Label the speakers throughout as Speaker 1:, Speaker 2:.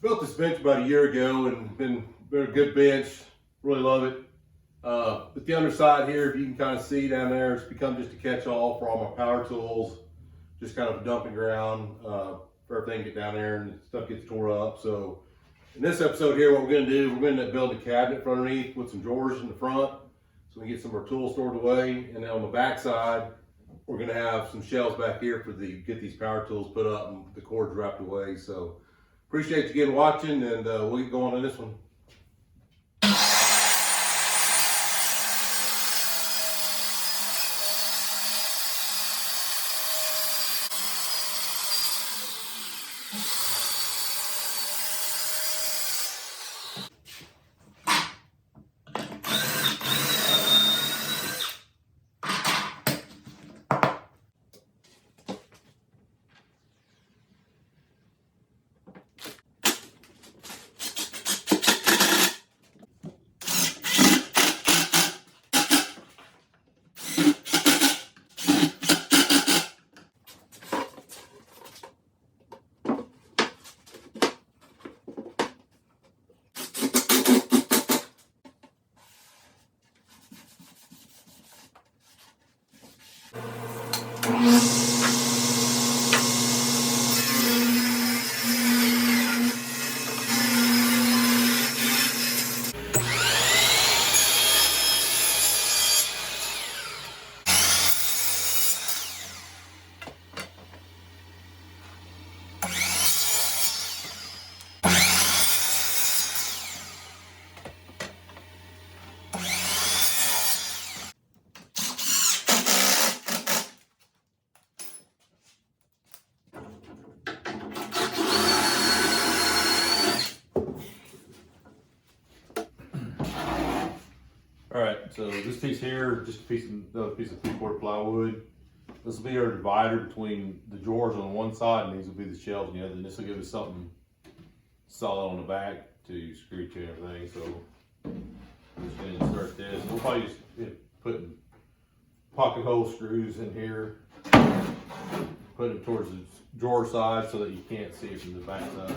Speaker 1: Built this bench about a year ago and been a good bench. Really love it. But the underside here, if you can kind of see down there, it's become just a catch-all for all my power tools. Just kind of a dumping ground for everything to get down there and stuff gets tore up. So in this episode here, what we're going to do, we're going to end up building a cabinet for underneath with some drawers in the front so we can get some of our tools stored away. And then on the back side, we're going to have some shelves back here for get these power tools put up and the cords wrapped away. So appreciate you again watching, and we'll get going on this one. Alright, so this piece here, just another piece of 3/4 plywood. This will be our divider between the drawers on one side, and these will be the shelves on the other. And this will give us something solid on the back to screw to and everything. So I'm just going to insert this. We'll probably just put pocket hole screws in here, put them towards the drawer side so that you can't see it from the back side.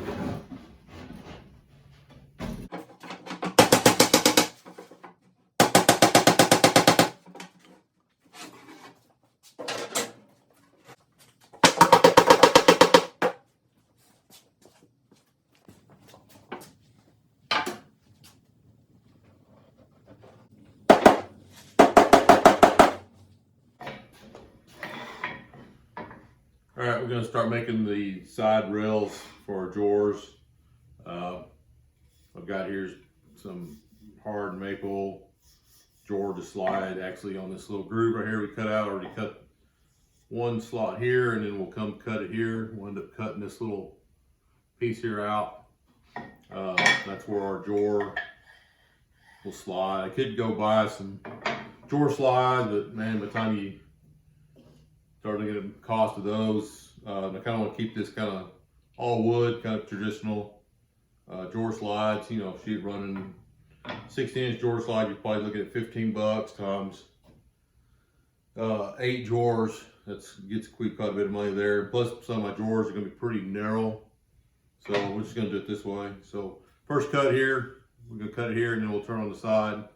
Speaker 1: Alright, we're going to start making the side rails for our drawers. I've got here some hard maple drawer to slide actually on this little groove right here we cut out. Already cut one slot here, and then we'll come cut it here. We'll end up cutting this little piece here out. That's where our drawer will slide. I could go buy some drawer slides, but man, by the time you start looking at the cost of those, I kind of want to keep this kind of all wood, kind of traditional drawer slides. You know, if you're running 16-inch drawer slide, you're probably looking at $15 times 8 drawers. That gets quite a bit of money there. Plus, some of my drawers are going to be pretty narrow, so we're just going to do it this way. So first cut here, we're going to cut it here, and then we'll turn on the side.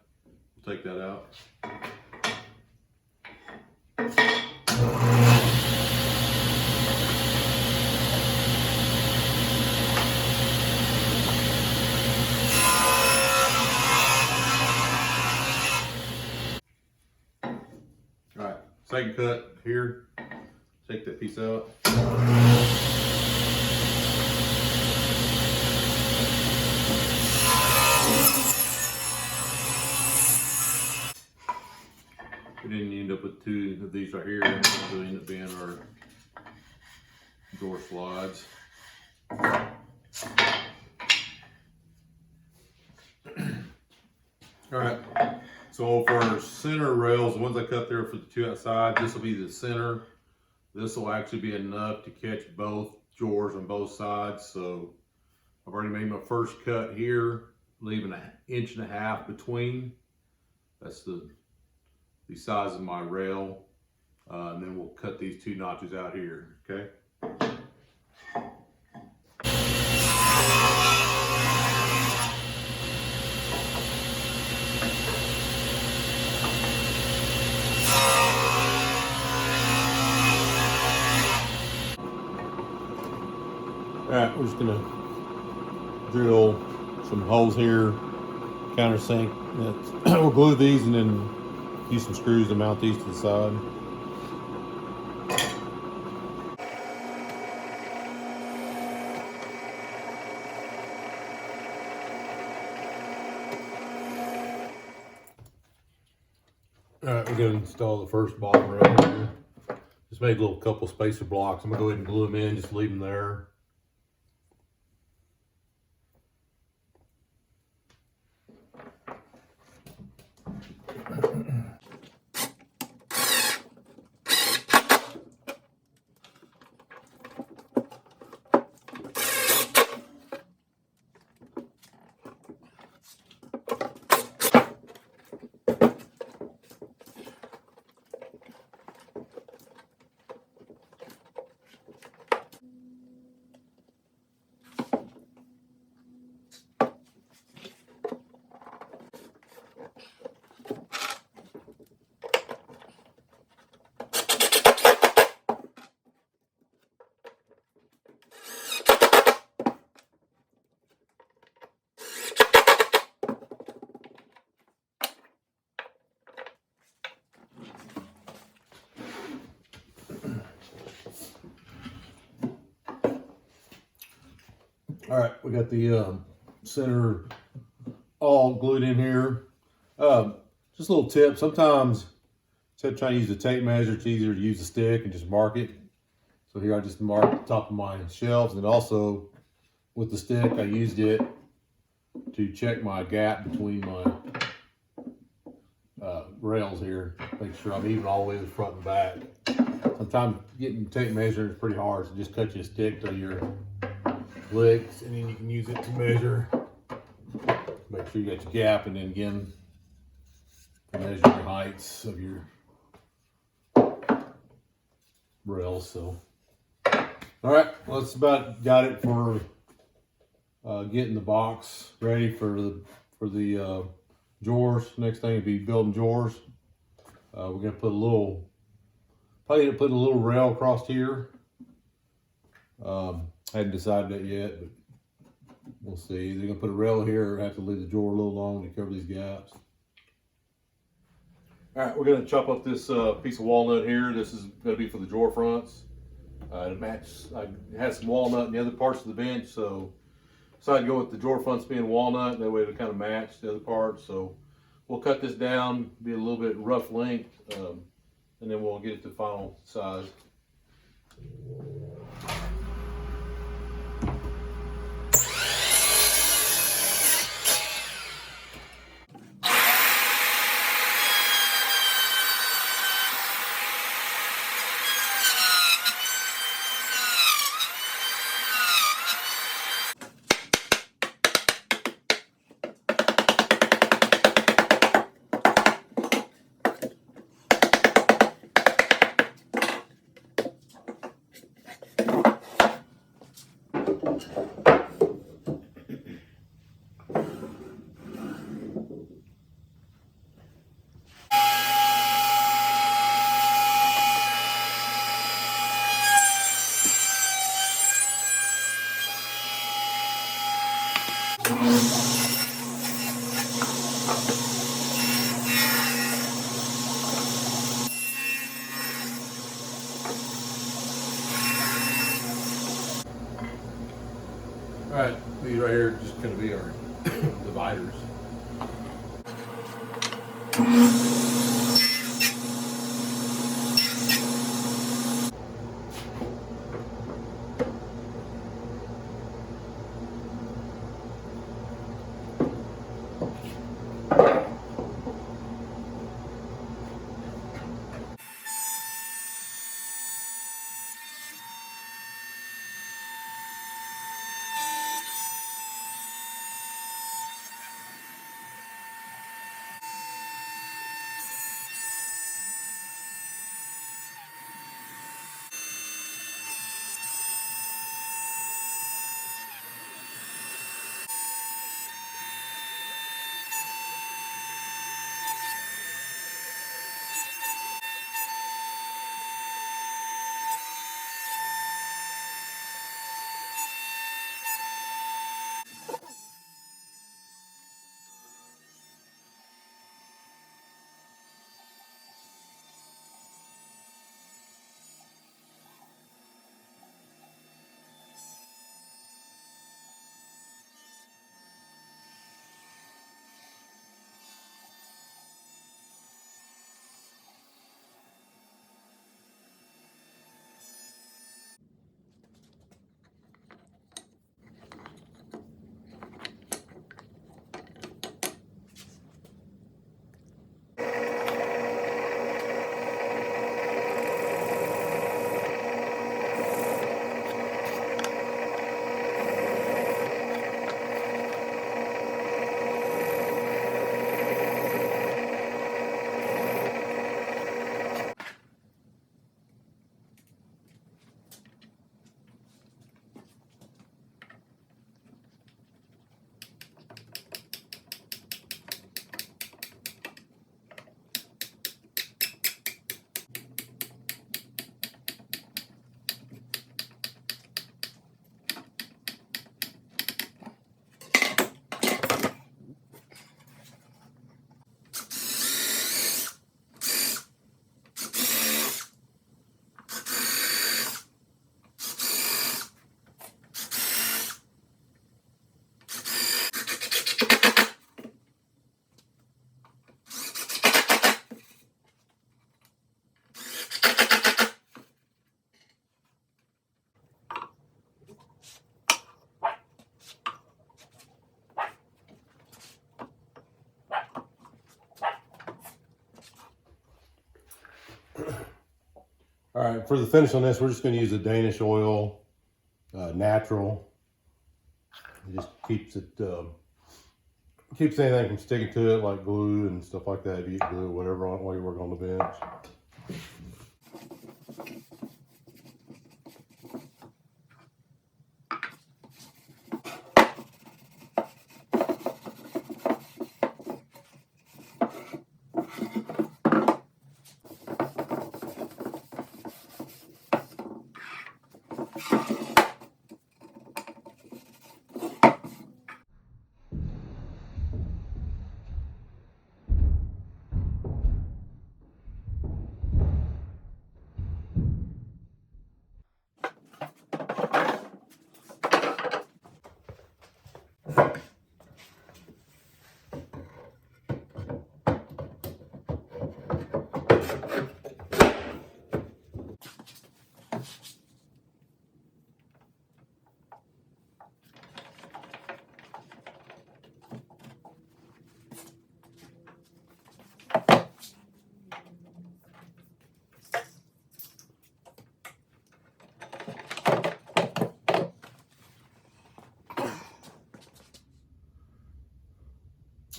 Speaker 1: We'll take that out. Alright, second cut here. Take that piece out. We didn't end up with 2 of these right here. They'll end up being our drawer slides. Alright, so for our center rails, the ones I cut there for the 2 outside, this will be the center. This will actually be enough to catch both drawers on both sides. So I've already made my first cut here, leaving 1.5 inches between. That's the size of my rail. And then we'll cut these 2 notches out here, okay? Alright, we're just gonna drill some holes here, countersink. We'll glue these and then use some screws to mount these to the side. Alright, we're gonna install the first bottom rail here. Just made a little couple spacer blocks. I'm gonna go ahead and glue them in, just leave them there. All right, we got the center all glued in here. Just a little tip. Sometimes instead of trying to use the tape measure, it's easier to use a stick and just mark it. So here I just marked the top of my shelves, and also with the stick I used it to check my gap between my rails here. Make sure I'm even all the way to the front and back. Sometimes getting tape measure is pretty hard, so just cut you a stick to your licks, and then you can use it to measure. Make sure you got your gap, and then again to measure your heights of your rails. So, all right, well, that's about got it for getting the box ready for the drawers. Next thing will be building drawers. We're gonna put probably gonna put a little rail across here. I hadn't decided that yet, but we'll see. They're gonna put a rail here, or have to leave the drawer a little long to cover these gaps. All right, we're gonna chop up this piece of walnut here. This is gonna be for the drawer fronts. To match, I had some walnut in the other parts of the bench, so decided to go with the drawer fronts being walnut. That way it'll kind of match the other parts. So we'll cut this down, be a little bit rough length, and then we'll get it to final size. All right, these right here are just going to be our dividers.
Speaker 2: All right, for the finish on this, we're just going to use a Danish oil, natural. It just keeps it, keeps anything from sticking to it, like glue and stuff like that. If you get glue or whatever on it while you work on the bench.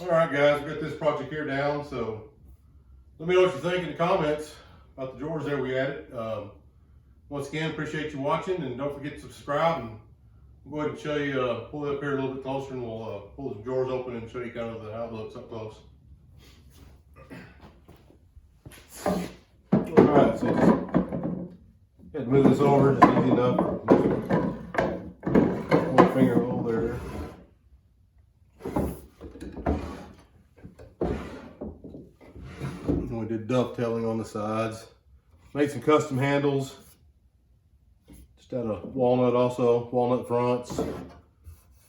Speaker 2: All right, guys, we got this project here down, so let me know what you think in the comments about the drawers there we added. Once again, appreciate you watching, and don't forget to subscribe. And we'll go ahead and show you, pull it up here a little bit closer, and we'll pull the drawers open and show you kind of how it looks up close. All right, so just had to move this over, just easy enough. One finger hole there. We did dovetailing on the sides. Made some custom handles. Just out of walnut also, walnut fronts.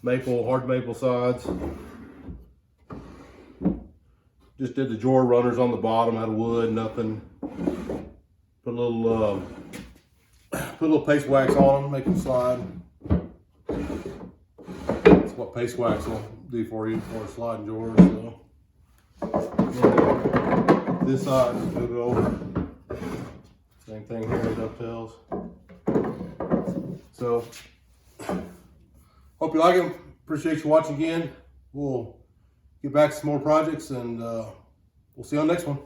Speaker 2: Maple, hard maple sides. Just did the drawer runners on the bottom out of wood, nothing. Put a little paste wax on them, make them slide. That's what paste wax will do for you for sliding drawers. So. This side, move it over. Same thing here, dovetails. So, hope you like them. Appreciate you watching again. We'll get back to some more projects, and we'll see you on the next one.